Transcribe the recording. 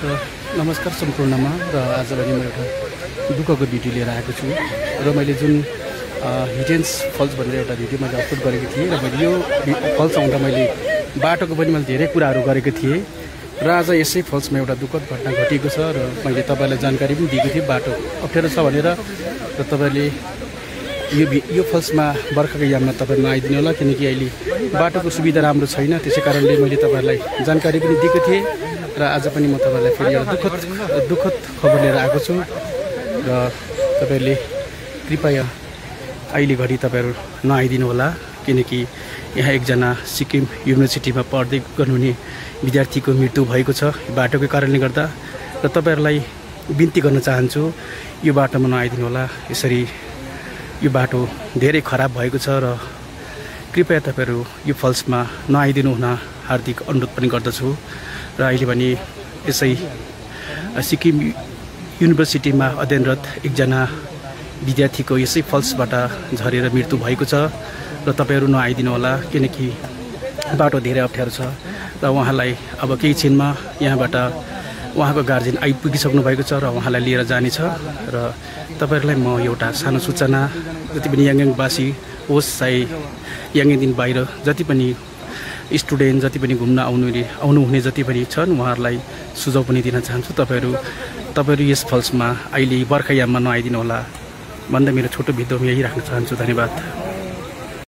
नमस्कार सम्पूर्णमा र आज पनि म एउटा दुःखको भिडियो लिएर आएको छु र मैले जुन हिडेन्स फल्स भनेर एउटा भिडियो मैले अपलोड गरेको थिएँ र मैले यो फल्स आउँदा मैले बाटोको पनि मैले धेरै कुराहरू गरेको थिएँ र आज यसै फल्समा एउटा दुःखद घटना घटेको छ र मैले तपाईलाई जानकारी पनि दिएको थिएँ बाटो अप्ठ्यारो छ भनेर र तपाईले यो फल्समा बर्खाको याममा तपाईँ नआइदिनु होला किनकि अहिले बाटोको सुविधा राम्रो छैन त्यसै कारणले मैले तपाईलाई जानकारी पनि दिएको थिएँ र आज पनि म तपाईलाई फेरि एउटा दुःखद खबर लिएर आएको छु र तपाईले कृपया अहिले घडी तपाईहरु नआइदिनु होला किनकि यहाँ एकजना सिक्किम युनिभर्सिटीमा पढ्दै गर्नुहुने विद्यार्थीको मृत्यु भएको छ बाटोको कारणले गर्दा र तपाईहरुलाई बिन्ती गर्न चाहन्छु यो बाटोमा नआइदिनु होला। यसरी यो बाटो धेरै खराब भएको छ र कृपया तपाईहरु यो फल्समा नआइदिनु हुन हार्दिक अनुरोध पनि गर्दछु र अहिले पनि यसै सिक्किम युनिभर्सिटीमा अध्ययनरत एकजना विद्यार्थीको यसै फल्सबाट झरेर मृत्यु भएको छ र तपाईहरु नआइदिनु होला किनकि बाटो धेरै अप्ठ्यारो छ र उहाँलाई अब केही छिनमा यहाँबाट उहाँको गार्जियन आइपुगिसक्नु भएको छ र उहाँलाई लिएर जानेछ र तपाईहरुलाई म एउटा सानो सूचना जति पनि याङयाङवासी होस् चाहे याङयाङदेखि बाहिर जति पनि स्टुडेन्ट जति पनि घुम्न आउनुहुने जति पनि छन् उहाँहरूलाई सुझाव पनि दिन चाहन्छु तपाईहरु यस फल्समा अहिले बर्खायाममा नआइदिनु होला भन्दा मेरो छोटो भिडियो यही राख्न चाहन्छु। धन्यवाद।